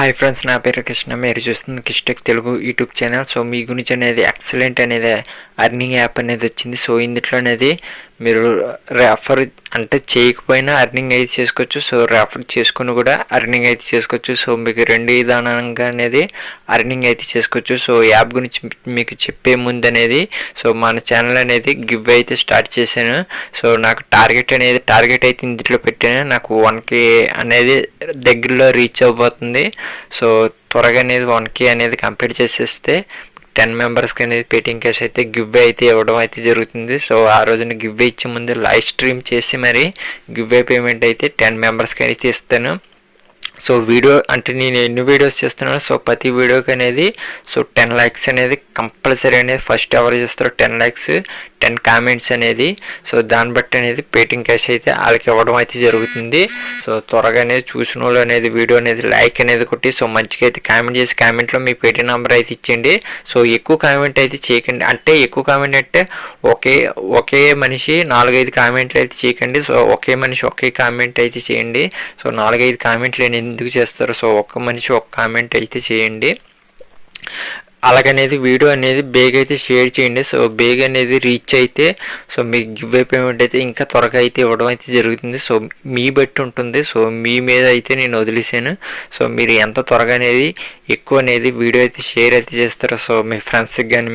Hi friends, నా పేరు కృష్ణ. మీరు చూస్తుంది కిష్టెక్ తెలుగు యూట్యూబ్ ఛానల్. సో మీ గురించి అనేది ఎక్సలెంట్ అనేది అర్నింగ్ యాప్ అనేది వచ్చింది. సో ఇందులో అనేది మీరు రెఫర్ అంటే చేయకపోయినా అర్నింగ్ అయితే చేసుకోవచ్చు. సో రెఫర్ చేసుకుని కూడా అర్నింగ్ అయితే చేసుకోవచ్చు. సో మీకు రెండు విధానంగా అనేది అర్నింగ్ అయితే చేసుకోవచ్చు. సో యాప్ గురించి మీకు చెప్పే ముందు అనేది సో మన ఛానల్ అనేది గివ్ అయితే స్టార్ట్ చేశాను. సో నాకు టార్గెట్ అయితే ఇందులో పెట్టాను. నాకు 1K అనేది దగ్గరలో రీచ్ అవబోతుంది. సో త్వరగా అనేది 1K అనేది కంప్లీట్ చేసేస్తే 10 మెంబర్స్కి అనేది పేటిఎం క్యాష్ అయితే గివ్ అయితే ఇవ్వడం అయితే జరుగుతుంది. సో ఆ రోజున గివ్ ఇచ్చే ముందు లైవ్ స్ట్రీమ్ చేసి మరి గివ్ పేమెంట్ అయితే 10 మెంబర్స్కి అయితే ఇస్తాను. సో వీడియో అంటే నేను ఎన్ని వీడియోస్ చేస్తున్నాను, సో ప్రతి వీడియోకి అనేది సో 10 likes అనేది కంపల్సరీ అనేది ఫస్ట్ ఎవరు చేస్తారో 10 likes 10 కామెంట్స్ అనేది సో దాన్ని బట్టి అనేది పేటిఎం క్యాష్ అయితే వాళ్ళకి ఇవ్వడం అయితే జరుగుతుంది. సో త్వరగా అనేది చూసిన వాళ్ళు అనేది వీడియో అనేది లైక్ అనేది కొట్టి సో మంచిగా అయితే కామెంట్ చేసి కామెంట్లో మీ పేటిఎం నెంబర్ అయితే ఇచ్చేయండి. సో ఎక్కువ కామెంట్ అయితే చేయకండి. అంటే ఎక్కువ కామెంట్ అంటే ఒకే మనిషి 4-5 కామెంట్లు అయితే చేయకండి. సో ఒకే మనిషి ఒకే కామెంట్ అయితే చేయండి. సో 4-5 కామెంట్లు ఎందుకు చేస్తారు? సో ఒక్క మనిషి ఒక కామెంట్ అయితే చేయండి. అలాగనేది వీడియో అనేది బేగ్ అయితే షేర్ చేయండి. సో బేగ్ అనేది రీచ్ అయితే సో మీకు గివ్ పేమెంట్ అయితే ఇంకా త్వరగా అయితే ఇవ్వడం అయితే జరుగుతుంది. సో మీ బట్టి ఉంటుంది. సో మీ మీద అయితే నేను వదిలేసాను. సో మీరు ఎంత త్వరగా అనేది ఎక్కువ అనేది వీడియో అయితే షేర్ అయితే చేస్తారో సో మీ ఫ్రెండ్స్కి కానీ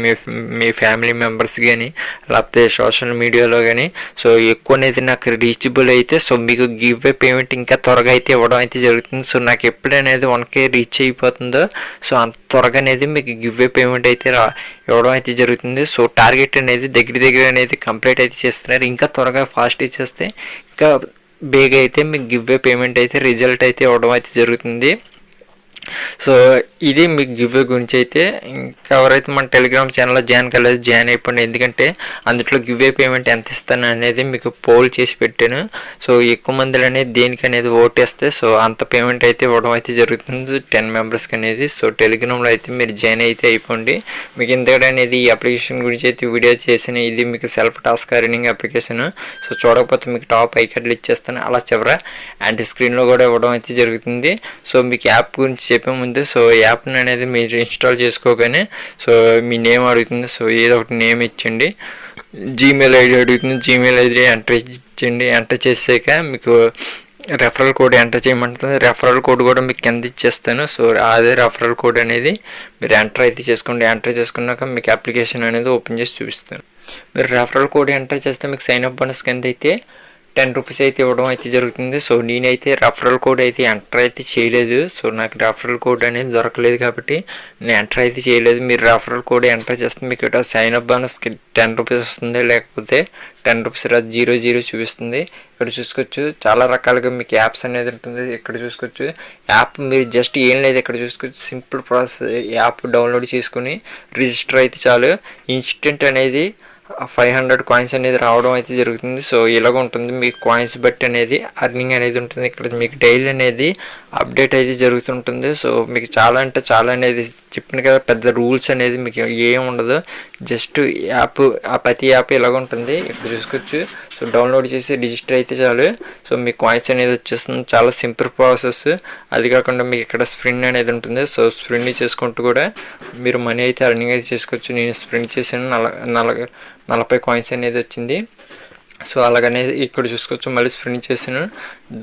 మీ ఫ్యామిలీ మెంబర్స్ కానీ లేకపోతే సోషల్ మీడియాలో కానీ సో ఎక్కువ అనేది నాకు రీచబుల్ అయితే సో మీకు గివ్ పేమెంట్ ఇంకా త్వరగా అయితే ఇవ్వడం అయితే జరుగుతుంది. సో నాకు ఎప్పుడనేది 1K రీచ్ అయిపోతుందో సో అంత త్వరగా అనేది మీకు గివ్ పేమెంట్ అయితే ఇవ్వడం అయితే జరుగుతుంది. సో టార్గెట్ అనేది దగ్గర అనేది కంప్లీట్ అయితే చేస్తున్నారు. ఇంకా త్వరగా ఫాస్ట్ ఇచ్చేస్తే ఇంకా బేగా అయితే మీకు గివ్ పేమెంట్ అయితే రిజల్ట్ అయితే ఇవ్వడం అయితే జరుగుతుంది. సో ఇది మీకు గివ్ గురించి అయితే ఇంకా ఎవరైతే మన టెలిగ్రామ్ ఛానల్లో జాయిన్ అయిపోయింది. ఎందుకంటే అందులో గివ్ పేమెంట్ ఎంత ఇస్తాను అనేది మీకు పోల్ చేసి పెట్టాను. సో ఎక్కువ మందిలో అనేది దేనికి అనేది ఓటేస్తే సో అంత పేమెంట్ అయితే ఇవ్వడం అయితే జరుగుతుంది 10 మెంబర్స్కి అనేది. సో టెలిగ్రామ్లో అయితే మీరు జాయిన్ అయితే అయిపోండి. మీకు ఇంతకంటే అనేది ఈ అప్లికేషన్ గురించి అయితే వీడియో చేసిన ఇది మీకు self task earning application. So చూడకపోతే మీకు టాప్ ఐకార్డులు ఇచ్చేస్తాను. అలా చివర అండ్ స్క్రీన్లో కూడా ఇవ్వడం అయితే జరుగుతుంది. సో మీకు యాప్ గురించి చెప్పే ముందు సో యాప్ని అనేది మీరు ఇన్స్టాల్ చేసుకోగానే సో మీ నేమ్ అడుగుతుంది. సో ఏదో ఒకటి నేమ్ ఇచ్చండి. జీమెయిల్ ఐడి అడుగుతుంది. జీమెయిల్ ఐడి ఎంటర్ ఇచ్చండి. ఎంటర్ చేసాక మీకు రెఫరల్ కోడ్ ఎంటర్ చేయమంటుంది. రెఫరల్ కోడ్ కూడా మీకు కింద ఇచ్చేస్తాను. సో అదే రెఫరల్ కోడ్ అనేది మీరు ఎంటర్ అయితే చేసుకోండి. ఎంటర్ చేసుకున్నాక మీకు అప్లికేషన్ అనేది ఓపెన్ చేసి చూపిస్తాను. మీరు రెఫరల్ కోడ్ ఎంటర్ చేస్తే మీకు సైన్ అప్ బోనస్ కింద అయితే 10 రూపీస్ అయితే ఇవ్వడం అయితే జరుగుతుంది. సో నేనైతే రెఫరల్ కోడ్ అయితే ఎంటర్ అయితే చేయలేదు. సో నాకు రెఫరల్ కోడ్ అనేది దొరకలేదు కాబట్టి నేను ఎంటర్ అయితే చేయలేదు. మీరు రెఫరల్ కోడ్ ఎంటర్ చేస్తే మీకు ఇక్కడ సైన్ అప్ బోనస్కి 10 రూపీస్ వస్తుంది. లేకపోతే 10 రూపీస్ 00 చూపిస్తుంది. ఇక్కడ చూసుకోవచ్చు చాలా రకాలుగా మీకు యాప్స్ అనేది ఉంటుంది. ఇక్కడ చూసుకోవచ్చు యాప్ మీరు జస్ట్ ఏం లేదు. ఇక్కడ చూసుకోవచ్చు సింపుల్ ప్రాసెస్. యాప్ డౌన్లోడ్ చేసుకుని రిజిస్టర్ అయితే చాలు. ఇన్స్టెంట్ అనేది 500 కాయిన్స్ అనేది రావడం అయితే జరుగుతుంది. సో ఇలాగ ఉంటుంది. మీకు కాయిన్స్ బట్టి అనేది అర్నింగ్ అనేది ఉంటుంది. ఇక్కడ మీకు డైలీ అనేది అప్డేట్ అయితే జరుగుతుంటుంది. సో మీకు చాలా అంటే చాలా అనేది చెప్పిన కదా, పెద్ద రూల్స్ అనేది మీకు ఏం ఉండదు. జస్ట్ యాప్ ప్రతి యాప్ ఇలాగ ఉంటుంది. ఇక్కడ చూసుకోవచ్చు. సో డౌన్లోడ్ చేసి రిజిస్టర్ అయితే చాలు. సో మీకు కాయిన్స్ అనేది వచ్చేస్తుంది. చాలా సింపుల్ ప్రాసెస్. అది కాకుండా మీకు ఇక్కడ స్ప్రింట్ అనేది ఉంటుంది. సో స్ప్రింట్ చేసుకుంటూ కూడా మీరు మనీ అయితే అర్నింగ్ అయితే చేసుకోవచ్చు. నేను స్ప్రింట్ చేశాను. 40 కాయిన్స్ అనేది వచ్చింది. సో అలాగనేది ఇక్కడ చూసుకోవచ్చు. మళ్ళీ స్ప్రింట్ చేసిన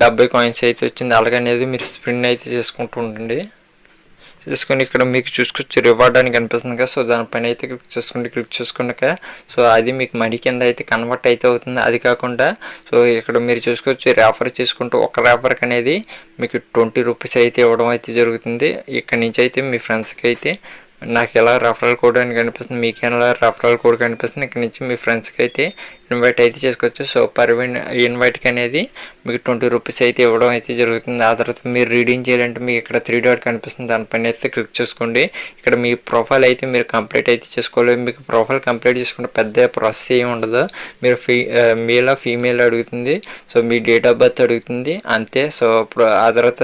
70 కాయిన్స్ అయితే వచ్చింది. అలాగనేది మీరు స్ప్రింట్ అయితే చేసుకుంటూ ఉండండి. చేసుకొని ఇక్కడ మీకు చూసుకోవచ్చు రివార్డ్ అని కనిపిస్తుంది కదా. సో దానిపైన అయితే క్లిక్ చేసుకున్నాక సో అది మీకు మనీ కింద అయితే కన్వర్ట్ అయితే అవుతుంది. అది కాకుండా సో ఇక్కడ మీరు చూసుకోవచ్చు రెఫర్ చేసుకుంటూ ఒక రెఫర్కి అనేది మీకు 20 రూపీస్ అయితే ఇవ్వడం అయితే జరుగుతుంది. ఇక్కడ నుంచి అయితే మీ ఫ్రెండ్స్కి అయితే నాకు ఎలా రెఫరల్ కోడ్ అని కనిపిస్తుంది, మీకు ఎలా రెఫరల్ కోడ్ కనిపిస్తుంది. ఇక్కడ నుంచి మీ ఫ్రెండ్స్కి అయితే ఇన్వైట్ అయితే చేసుకోవచ్చు. సో పర్ ఇన్వైట్కి అనేది మీకు 20 రూపీస్ అయితే ఇవ్వడం అయితే జరుగుతుంది. ఆ తర్వాత మీరు రీడింగ్ చేయాలంటే మీకు ఇక్కడ 3 డాట్ కనిపిస్తుంది. దానిపైన అయితే క్లిక్ చేసుకోండి. ఇక్కడ మీ ప్రొఫైల్ అయితే మీరు కంప్లీట్ అయితే చేసుకోవాలి. మీకు ప్రొఫైల్ కంప్లీట్ చేసుకుంటే పెద్ద ప్రాసెస్ ఏమి ఉండదు. మీరు మేల్ ఫీమేల్ అడుగుతుంది. So me date of birth అడుగుతుంది అంతే. సో ఆ తర్వాత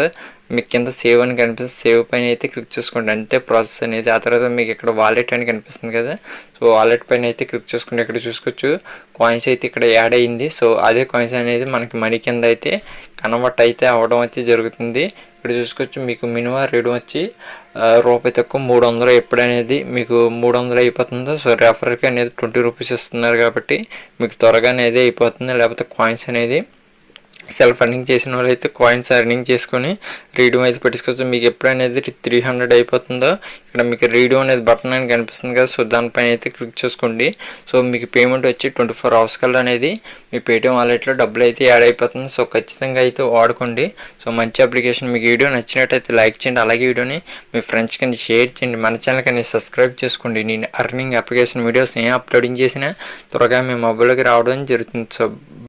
మీకు కింద సేవ్ అని కనిపిస్తుంది, సేవ్ పైన అయితే క్లిక్ చేసుకోండి. అంతే ప్రాసెస్ అనేది. ఆ తర్వాత మీకు ఇక్కడ వాలెట్ అని కనిపిస్తుంది కదా, సో వాలెట్ పైన అయితే క్లిక్ చేసుకోండి. ఇక్కడ చూసుకోవచ్చు కాయిన్స్ అయితే ఇక్కడ యాడ్ అయ్యింది. సో అదే కాయిన్స్ అనేది మనకి మనీ కింద అయితే కన్వర్ట్ అయితే అవ్వడం అయితే జరుగుతుంది. ఇక్కడ చూసుకోవచ్చు మీకు మినిమం రేట్ వచ్చి రూపాయి తక్కువ 300 ఎప్పుడనేది మీకు 300 అయిపోతుందో. సో రెఫరల్కి అనేది 20 రూపీస్ ఇస్తున్నారు కాబట్టి మీకు త్వరగా అనేది అయిపోతుంది. లేకపోతే కాయిన్స్ అనేది సెల్ఫ్ అర్నింగ్ చేసిన వాళ్ళు అయితే కాయిన్స్ అర్నింగ్ చేసుకొని రీడియం అయితే పెట్టుకోవచ్చు. మీకు ఎప్పుడనేది 300 అయిపోతుందో ఇక్కడ మీకు రీడియం అనేది బటన్ అని కనిపిస్తుంది కదా, సో దానిపైన అయితే క్లిక్ చేసుకోండి. సో మీకు పేమెంట్ వచ్చి 24 అవర్స్ కల్లా అనేది మీ పేటిఎం వాలెట్లో డబ్బులు అయితే యాడ్ అయిపోతుంది. సో ఖచ్చితంగా అయితే వాడుకోండి. సో మంచి అప్లికేషన్. మీకు వీడియో నచ్చినట్టయితే లైక్ చేయండి, అలాగే వీడియోని మీ ఫ్రెండ్స్ కానీ షేర్ చేయండి, మన ఛానల్ కానీ సబ్స్క్రైబ్ చేసుకోండి. నేను అర్నింగ్ అప్లికేషన్ వీడియోస్ ఏం అప్లోడింగ్ చేసినా త్వరగా మీ మొబైల్లోకి రావడం జరుగుతుంది. సో